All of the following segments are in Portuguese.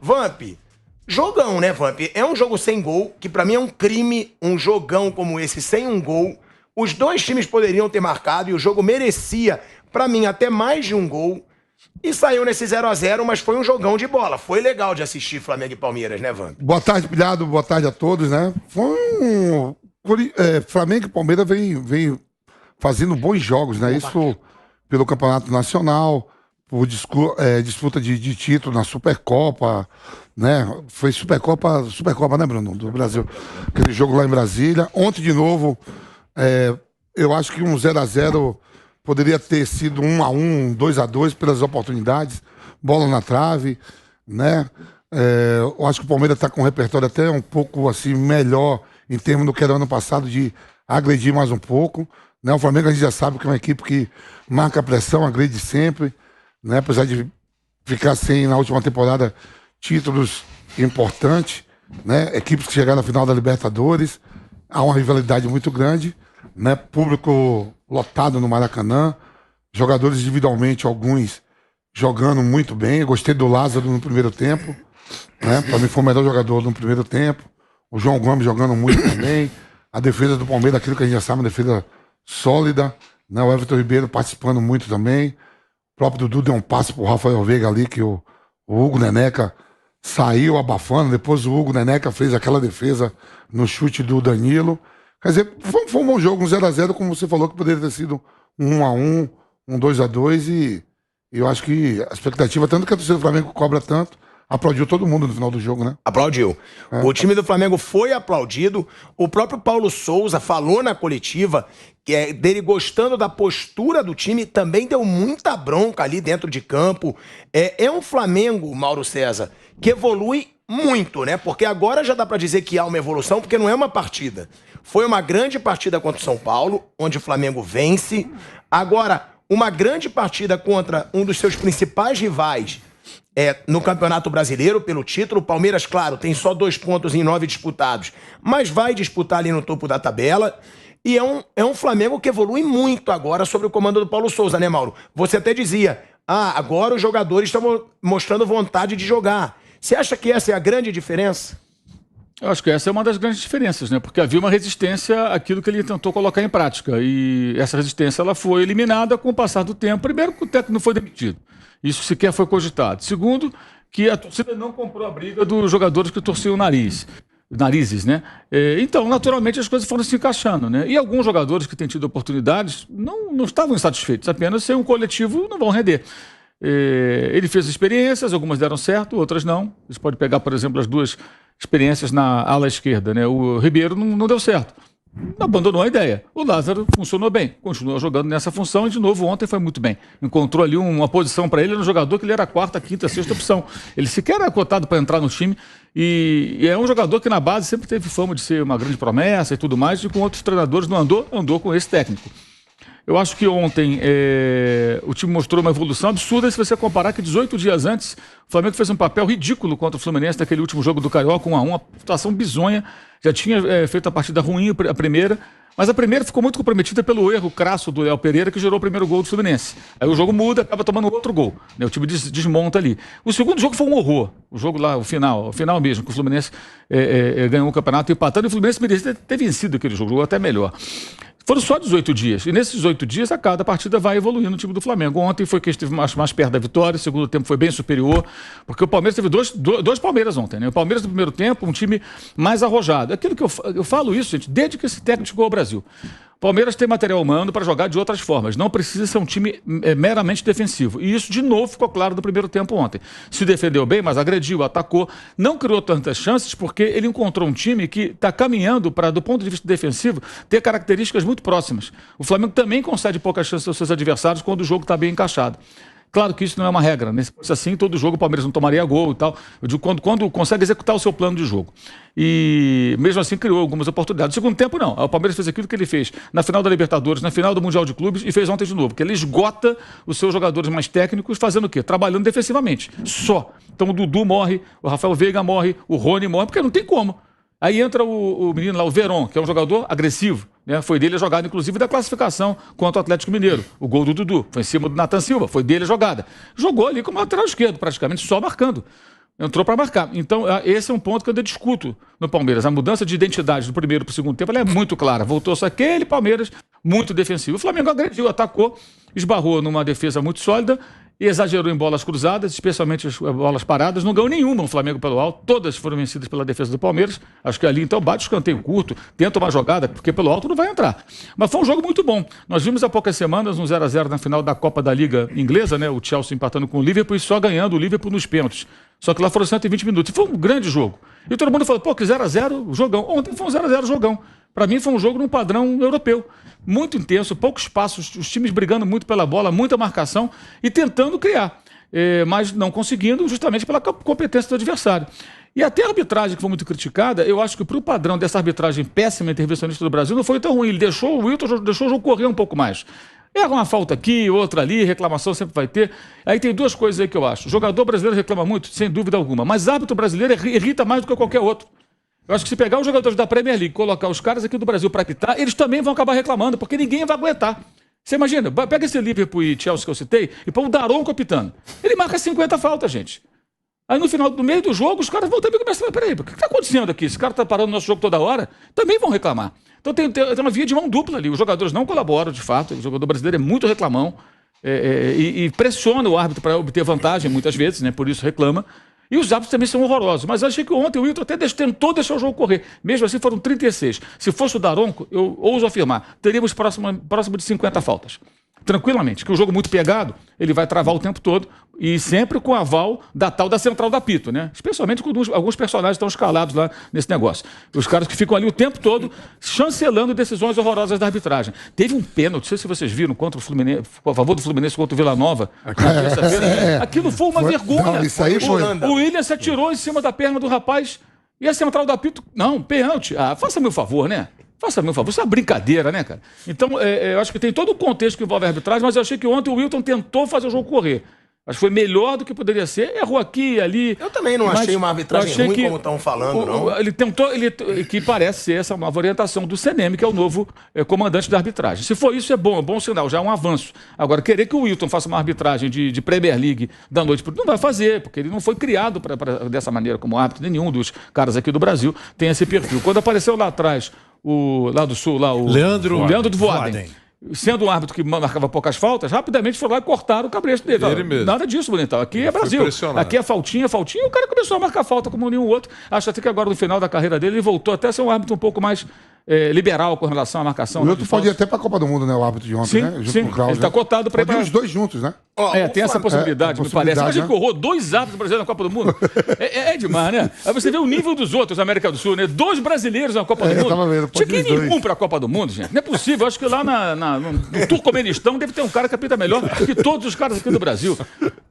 Vamp, jogão, né, Vamp? É um jogo sem gol, que pra mim é um crime, um jogão como esse, sem um gol. Os dois times poderiam ter marcado e o jogo merecia, pra mim, até mais de um gol. E saiu nesse 0x0, mas foi um jogão de bola. Foi legal de assistir Flamengo e Palmeiras, né, Vamp? Boa tarde, Pilhado. Boa tarde a todos, né? Flamengo e Palmeiras vem fazendo bons jogos, né? Isso pelo Campeonato Nacional, por disputa de título na Supercopa, né? Foi Supercopa, né, Bruno? Do Brasil. Aquele jogo lá em Brasília. Ontem, de novo, eu acho que um 0x0 poderia ter sido 1x1, 2x2 pelas oportunidades, bola na trave, né? Eu acho que o Palmeiras está com um repertório até um pouco assim melhor em termos do que era ano passado, de agredir mais um pouco, né? O Flamengo a gente já sabe que é uma equipe que marca a pressão, agride sempre, né? Apesar de ficar sem, na última temporada, títulos importantes, né? Equipes que chegaram na final da Libertadores, há uma rivalidade muito grande, né? Público lotado no Maracanã, jogadores individualmente, alguns jogando muito bem. Eu gostei do Lázaro no primeiro tempo, né? Para mim foi o melhor jogador no primeiro tempo. O João Gomes jogando muito também. A defesa do Palmeiras, aquilo que a gente já sabe, uma defesa sólida, né? O Everton Ribeiro participando muito também. O próprio Dudu deu um passe pro Rafael Veiga ali, que o Hugo Neneca saiu abafando. Depois o Hugo Neneca fez aquela defesa no chute do Danilo. Quer dizer, foi um bom jogo, um 0x0, como você falou, que poderia ter sido um 1x1, um 2x2, e eu acho que a expectativa, tanto que a torcida do Flamengo cobra tanto, aplaudiu todo mundo no final do jogo, né? Aplaudiu. O time do Flamengo foi aplaudido. O próprio Paulo Souza falou na coletiva dele gostando da postura do time, também deu muita bronca ali dentro de campo. É um Flamengo, Mauro César, que evolui muito, né? Porque agora já dá pra dizer que há uma evolução, porque não é uma partida. Foi uma grande partida contra o São Paulo, onde o Flamengo vence. Agora, uma grande partida contra um dos seus principais rivais no Campeonato Brasileiro, pelo título. O Palmeiras, claro, tem só 2 pontos em 9 disputados, mas vai disputar ali no topo da tabela. E é um Flamengo que evolui muito agora sob o comando do Paulo Souza, né, Mauro? Você até dizia, agora os jogadores estão mostrando vontade de jogar. Você acha que essa é a grande diferença? Eu acho que essa é uma das grandes diferenças, né? Porque havia uma resistência àquilo que ele tentou colocar em prática. E essa resistência ela foi eliminada com o passar do tempo. Primeiro, que o técnico não foi demitido. Isso sequer foi cogitado. Segundo, que a torcida não comprou a briga dos jogadores que torciam narizes, né? Então, naturalmente, as coisas foram se encaixando, né? E alguns jogadores que têm tido oportunidades não estavam insatisfeitos. Apenas ser um coletivo não vão render. Ele fez experiências, algumas deram certo, outras não. Você pode pegar, por exemplo, as 2 experiências na ala esquerda, né? O Ribeiro não deu certo, abandonou a ideia. O Lázaro funcionou bem, continuou jogando nessa função e de novo ontem foi muito bem. Encontrou ali uma posição para ele no jogador que ele era a 4ª, 5ª, 6ª opção. Ele sequer era cotado para entrar no time e é um jogador que na base sempre teve fama de ser uma grande promessa e tudo mais, e com outros treinadores não andou com esse técnico. Eu acho que ontem o time mostrou uma evolução absurda se você comparar que 18 dias antes o Flamengo fez um papel ridículo contra o Fluminense naquele último jogo do Carioca, 1x1, uma situação bizonha. Já tinha feito a partida ruim a primeira, mas a primeira ficou muito comprometida pelo erro crasso do Léo Pereira, que gerou o primeiro gol do Fluminense. Aí o jogo muda, acaba tomando outro gol, né? O time desmonta ali. O segundo jogo foi um horror. O jogo lá, o final mesmo, que o Fluminense ganhou o campeonato empatando, e o Fluminense merecia ter vencido aquele jogo, até melhor. Foram só 18 dias. E nesses 18 dias, a cada partida vai evoluindo o time do Flamengo. Ontem foi quem esteve mais perto da vitória. O segundo tempo foi bem superior. Porque o Palmeiras teve dois Palmeiras ontem, né? O Palmeiras no primeiro tempo, um time mais arrojado. Aquilo que eu falo isso, gente, desde que esse técnico chegou ao Brasil. O Palmeiras tem material humano para jogar de outras formas. Não precisa ser um time meramente defensivo. E isso, de novo, ficou claro no primeiro tempo ontem. Se defendeu bem, mas agrediu, atacou. Não criou tantas chances porque ele encontrou um time que está caminhando para, do ponto de vista defensivo, ter características muito próximas. O Flamengo também concede poucas chances aos seus adversários quando o jogo está bem encaixado. Claro que isso não é uma regra, né? Se fosse assim, todo jogo o Palmeiras não tomaria gol e tal. Eu digo, quando consegue executar o seu plano de jogo. E mesmo assim criou algumas oportunidades. No segundo tempo, não. O Palmeiras fez aquilo que ele fez na final da Libertadores, na final do Mundial de Clubes e fez ontem de novo. Porque ele esgota os seus jogadores mais técnicos fazendo o quê? Trabalhando defensivamente. Só. Então o Dudu morre, o Rafael Veiga morre, o Rony morre, porque não tem como. Aí entra o menino lá, o Veron, que é um jogador agressivo, né? Foi dele a jogada, inclusive, da classificação contra o Atlético Mineiro. O gol do Dudu foi em cima do Nathan Silva, foi dele a jogada. Jogou ali como lateral esquerdo, praticamente, só marcando. Entrou para marcar. Então, esse é um ponto que eu ainda discuto no Palmeiras. A mudança de identidade do primeiro para o segundo tempo ela é muito clara. Voltou-se aquele Palmeiras muito defensivo. O Flamengo agrediu, atacou, esbarrou numa defesa muito sólida e exagerou em bolas cruzadas, especialmente as bolas paradas. Não ganhou nenhuma o Flamengo pelo alto. Todas foram vencidas pela defesa do Palmeiras. Acho que ali, então, bate o escanteio curto, tenta uma jogada, porque pelo alto não vai entrar. Mas foi um jogo muito bom. Nós vimos há poucas semanas um 0-0 na final da Copa da Liga Inglesa, né? O Chelsea empatando com o Liverpool e só ganhando o Liverpool nos pênaltis. Só que lá foram 120 minutos. E foi um grande jogo. E todo mundo falou, pô, que 0-0, jogão. Ontem foi um 0-0 jogão. Para mim foi um jogo num padrão europeu. Muito intenso, poucos espaços, os times brigando muito pela bola, muita marcação e tentando criar. Mas não conseguindo justamente pela competência do adversário. E até a arbitragem, que foi muito criticada, eu acho que para o padrão dessa arbitragem péssima intervencionista do Brasil não foi tão ruim. Ele deixou o Wilton, deixou o jogo correr um pouco mais. Erra uma falta aqui, outra ali, reclamação sempre vai ter. Aí tem duas coisas aí que eu acho. O jogador brasileiro reclama muito, sem dúvida alguma, mas árbitro brasileiro irrita mais do que qualquer outro. Eu acho que se pegar os jogadores da Premier League e colocar os caras aqui do Brasil para apitar, eles também vão acabar reclamando, porque ninguém vai aguentar. Você imagina, pega esse Liverpool e Chelsea que eu citei e põe o Daronco apitando. Ele marca 50 faltas, gente. Aí no final, no meio do jogo, os caras vão também começar a falar, peraí, o que está acontecendo aqui? Esse cara está parando o nosso jogo toda hora, também vão reclamar. Então tem uma via de mão dupla ali. Os jogadores não colaboram, de fato. O jogador brasileiro é muito reclamão e pressiona o árbitro para obter vantagem, muitas vezes, né? Por isso reclama. E os árbitros também são horrorosos. Mas eu achei que ontem o Wilton até tentou deixar o jogo correr. Mesmo assim, foram 36. Se fosse o Daronco, eu ouso afirmar, teríamos próximo de 50 faltas. Tranquilamente, que o jogo muito pegado, ele vai travar o tempo todo e sempre com aval da tal da central da apito, né? Especialmente quando alguns personagens estão escalados lá nesse negócio. Os caras que ficam ali o tempo todo chancelando decisões horrorosas da arbitragem. Teve um pênalti, não sei se vocês viram, contra o Fluminense, a favor do Fluminense contra o Vila Nova. Aquilo foi uma vergonha. Não, isso aí foi. O Willian se atirou em cima da perna do rapaz e a central da apito, não, pênalti. Faça-me o favor, né? Faça-me um favor, isso é uma brincadeira, né, cara? Então, eu acho que tem todo o contexto que envolve a arbitragem, mas eu achei que ontem o Wilton tentou fazer o jogo correr. Acho que foi melhor do que poderia ser. Errou aqui e ali. Eu também não achei uma arbitragem ruim, como estão falando, não. Ele tentou, que parece ser essa nova orientação do CNM, que é o novo comandante da arbitragem. Se for isso, é bom sinal, já é um avanço. Agora, querer que o Wilton faça uma arbitragem de Premier League da noite para não vai fazer, porque ele não foi criado dessa maneira como árbitro. Nenhum dos caras aqui do Brasil tem esse perfil. Quando apareceu lá atrás, lá do Sul, lá o Leandro do Voaden. Sendo um árbitro que marcava poucas faltas, rapidamente foram lá e cortaram o cabresto dele. Ele mesmo. Nada disso, Bonitão. Aqui é Brasil. Aqui é faltinha. E o cara começou a marcar falta como nenhum outro. Acho até que agora, no final da carreira dele, ele voltou até a ser um árbitro um pouco mais liberal com relação à marcação. O outro pode ir até para a Copa do Mundo, né? O árbitro de ontem, sim, né? Junto sim. com o Klaus, ele está cotado para ir os dois juntos, né? Tem essa possibilidade, me parece. Mas ele correu 2 árbitros brasileiros na Copa do Mundo. É demais, né? Aí você vê o nível dos outros na América do Sul, né? 2 brasileiros na Copa do Mundo. Tava vendo, tinha que ir nenhum para a Copa do Mundo, gente. Não é possível. Eu acho que lá no Turcomenistão deve ter um cara que apita melhor que todos os caras aqui do Brasil.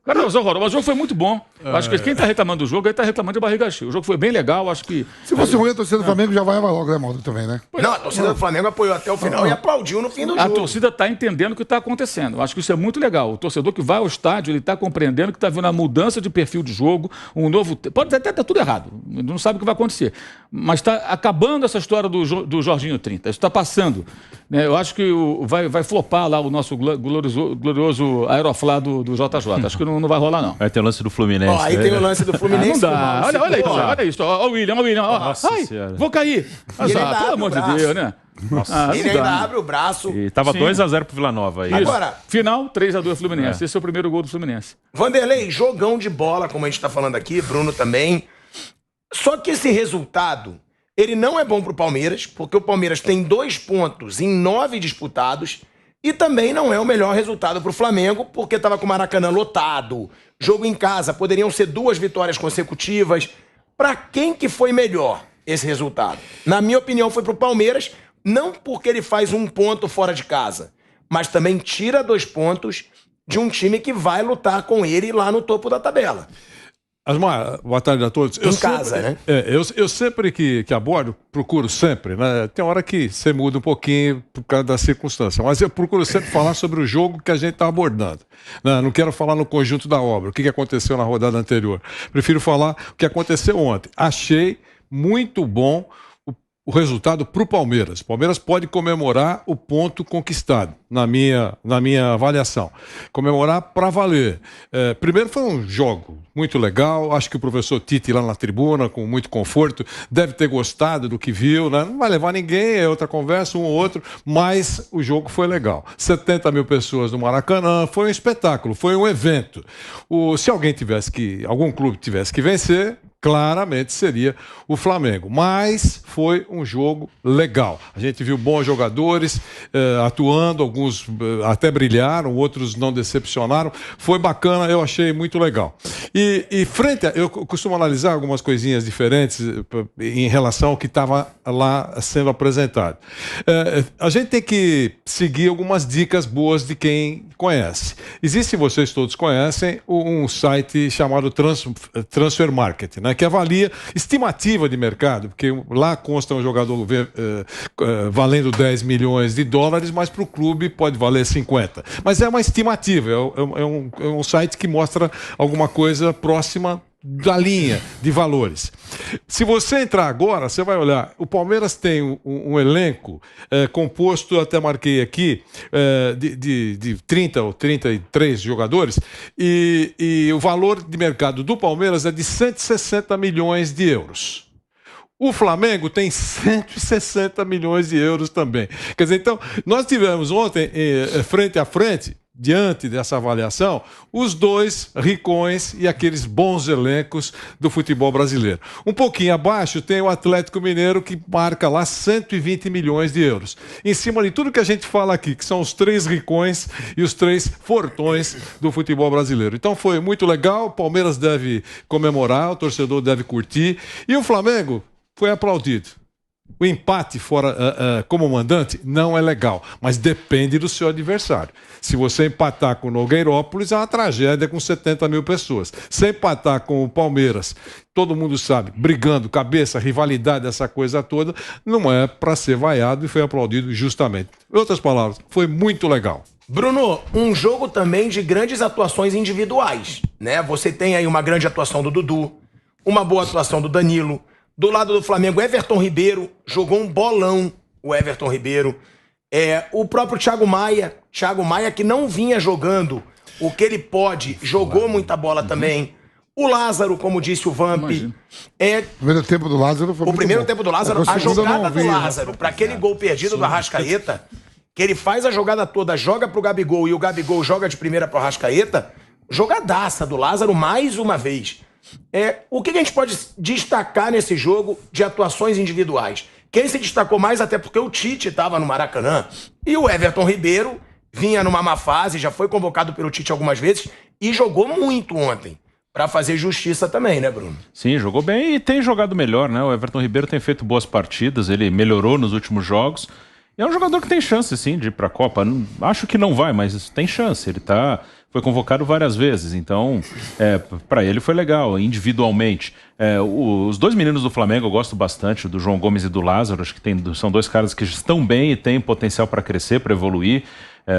Cara, mas o jogo foi muito bom. Acho que quem está reclamando do jogo, aí está reclamando de barriga cheia. O jogo foi bem legal, acho que... Se fosse ruim, a torcida do Flamengo já vai logo, né, Maldo, também, né? Não, a torcida do Flamengo apoiou até o final e aplaudiu no fim do jogo. A torcida está entendendo o que está acontecendo. Acho que isso é muito legal. O torcedor que vai ao estádio, ele está compreendendo que está vendo a mudança de perfil de jogo, um novo... Pode até estar tudo errado, não sabe o que vai acontecer. Mas está acabando essa história do Jorginho 30. Isso está passando. Né? Eu acho que vai flopar lá o nosso glorioso Aeroflá do JJ. Acho que não vai rolar, não. Vai ter o lance do Fluminense. Aí tem o lance do Fluminense. Não dá. Olha isso. Olha o William. Ai, vou cair. Pelo amor de Deus, né? Nossa, ele ainda abre o braço. E tava 2-0 pro Vila Nova. Aí. Agora, final, 3-2 Fluminense. Esse é o primeiro gol do Fluminense. Vanderlei, jogão de bola, como a gente tá falando aqui, Bruno também. Só que esse resultado, ele não é bom pro Palmeiras, porque o Palmeiras tem 2 pontos em 9 disputados, e também não é o melhor resultado pro Flamengo, porque tava com o Maracanã lotado, jogo em casa, poderiam ser 2 vitórias consecutivas. Pra quem que foi melhor esse resultado? Na minha opinião, foi pro Palmeiras, não porque ele faz 1 ponto fora de casa, mas também tira 2 pontos de um time que vai lutar com ele lá no topo da tabela. Asmar, boa tarde a todos. Em casa, né? Eu sempre que abordo, procuro sempre, né? Tem hora que você muda um pouquinho por causa da circunstância, mas eu procuro sempre falar sobre o jogo que a gente está abordando. Não quero falar no conjunto da obra, o que aconteceu na rodada anterior. Prefiro falar o que aconteceu ontem. Achei muito bom o resultado para o Palmeiras. O Palmeiras pode comemorar o ponto conquistado, na minha avaliação. Comemorar para valer. Primeiro foi um jogo muito legal, acho que o professor Tite lá na tribuna, com muito conforto, deve ter gostado do que viu, né? Não vai levar ninguém, é outra conversa, um ou outro, mas o jogo foi legal. 70 mil pessoas no Maracanã, foi um espetáculo, foi um evento. Se algum clube tivesse que vencer, claramente seria o Flamengo. Mas foi um jogo legal. A gente viu bons jogadores atuando, alguns até brilharam, outros não decepcionaram. Foi bacana, eu achei muito legal. E eu costumo analisar algumas coisinhas diferentes em relação ao que estava lá sendo apresentado. A gente tem que seguir algumas dicas boas de quem conhece. Existe, vocês todos conhecem, um site chamado Transfer Market, né? Que avalia estimativa de mercado, porque lá consta um jogador valendo 10 milhões de dólares, mas para o clube pode valer 50. Mas é uma estimativa, é um site que mostra alguma coisa próxima da linha de valores. Se você entrar agora, você vai olhar, o Palmeiras tem um elenco composto, até marquei aqui, de 30 ou 33 jogadores, e o valor de mercado do Palmeiras é de 160 milhões de euros. O Flamengo tem 160 milhões de euros também. Quer dizer, então, nós tivemos ontem, frente a frente, diante dessa avaliação, os dois ricões e aqueles bons elencos do futebol brasileiro. Um pouquinho abaixo tem o Atlético Mineiro, que marca lá 120 milhões de euros. Em cima de tudo que a gente fala aqui, que são os três ricões e os três fortões do futebol brasileiro. Então foi muito legal, o Palmeiras deve comemorar, o torcedor deve curtir, e o Flamengo foi aplaudido. O empate fora como mandante não é legal, mas depende do seu adversário. Se você empatar com o Nogueirópolis, é uma tragédia com 70 mil pessoas. Se empatar com o Palmeiras, todo mundo sabe, brigando, cabeça, rivalidade, essa coisa toda, não é para ser vaiado e foi aplaudido justamente. Em outras palavras, foi muito legal. Bruno, um jogo também de grandes atuações individuais, né? Você tem aí uma grande atuação do Dudu, uma boa atuação do Danilo. Do lado do Flamengo, Everton Ribeiro jogou um bolão, o Everton Ribeiro. O próprio Thiago Maia que não vinha jogando o que ele pode, jogou muita bola também. O Lázaro, como disse o Vamp. O primeiro tempo do Lázaro foi o primeiro tempo do Lázaro, a jogada do Lázaro, para aquele gol perdido do Arrascaeta, que ele faz a jogada toda, joga pro Gabigol e o Gabigol joga de primeira pro Arrascaeta, jogadaça do Lázaro mais uma vez. O que a gente pode destacar nesse jogo de atuações individuais? Quem se destacou mais, até porque o Tite estava no Maracanã, e o Everton Ribeiro vinha numa má fase, já foi convocado pelo Tite algumas vezes e jogou muito ontem, para fazer justiça também, né, Bruno? Sim, jogou bem e tem jogado melhor, né? O Everton Ribeiro tem feito boas partidas, ele melhorou nos últimos jogos. E é um jogador que tem chance, sim, de ir para a Copa. Acho que não vai, mas tem chance. Ele foi convocado várias vezes, então para ele foi legal, individualmente. Os dois meninos do Flamengo eu gosto bastante, do João Gomes e do Lázaro. Acho que são dois caras que estão bem e têm potencial para crescer, para evoluir.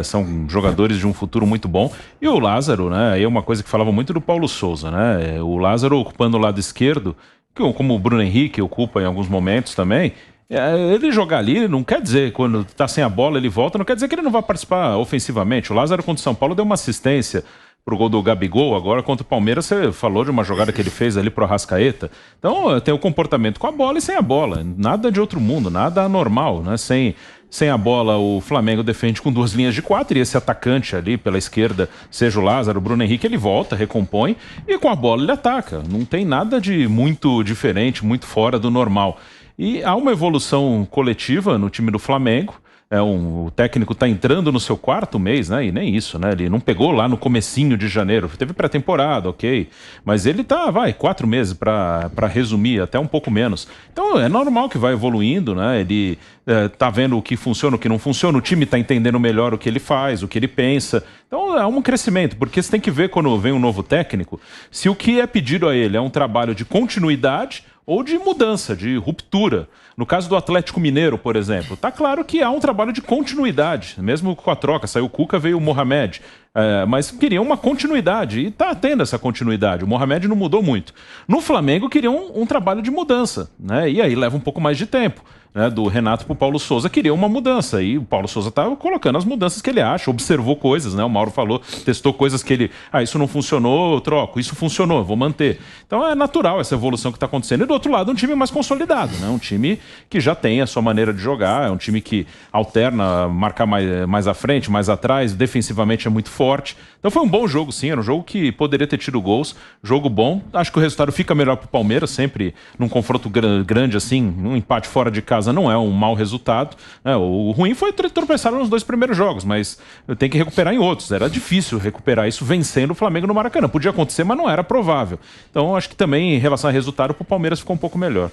São jogadores de um futuro muito bom. E o Lázaro, né? Aí é uma coisa que falava muito do Paulo Souza, né? O Lázaro ocupando o lado esquerdo, como o Bruno Henrique ocupa em alguns momentos também. Ele jogar ali não quer dizer, quando tá sem a bola ele volta, não quer dizer que ele não vai participar ofensivamente. O Lázaro contra o São Paulo deu uma assistência pro gol do Gabigol, agora contra o Palmeiras você falou de uma jogada que ele fez ali pro Arrascaeta. Então tem o comportamento com a bola e sem a bola, nada de outro mundo, nada anormal, né? Sem a bola o Flamengo defende com duas linhas de 4 e esse atacante ali pela esquerda, seja o Lázaro, o Bruno Henrique, ele volta, recompõe e com a bola ele ataca. Não tem nada de muito diferente, muito fora do normal. E há uma evolução coletiva no time do Flamengo. O técnico está entrando no seu 4º mês, né? E nem isso, né? Ele não pegou lá no comecinho de janeiro. Teve pré-temporada, ok. Mas ele 4 meses para resumir, até um pouco menos. Então é normal que vai evoluindo, né? Ele tá vendo o que funciona, o que não funciona. O time está entendendo melhor o que ele faz, o que ele pensa. Então é um crescimento, porque você tem que ver quando vem um novo técnico, se o que é pedido a ele é um trabalho de continuidade ou de mudança, de ruptura. No caso do Atlético Mineiro, por exemplo, tá claro que há um trabalho de continuidade, mesmo com a troca, saiu o Cuca, veio o Mohamed. mas queriam uma continuidade, e está tendo essa continuidade. O Mohamed não mudou muito. No Flamengo queriam um trabalho de mudança, né? E aí leva um pouco mais de tempo. Né, do Renato para o Paulo Souza, queria uma mudança, e o Paulo Souza estava colocando as mudanças que ele acha, observou coisas, né? O Mauro falou, testou coisas que ele, isso não funcionou, eu troco, isso funcionou, eu vou manter. Então é natural essa evolução que está acontecendo. E do outro lado, um time mais consolidado, né? Um time que já tem a sua maneira de jogar, é um time que alterna, marcar mais à frente, mais atrás, defensivamente é muito forte. Então foi um bom jogo, sim, era um jogo que poderia ter tido gols, jogo bom. Acho que o resultado fica melhor para o Palmeiras, sempre num confronto grande assim, um empate fora de casa não é um mau resultado, né? O ruim foi tropeçar nos 2 primeiros jogos, mas tem que recuperar em outros. Era difícil recuperar isso vencendo o Flamengo no Maracanã. Podia acontecer, mas não era provável. Então acho que também em relação a resultado, o Palmeiras ficou um pouco melhor.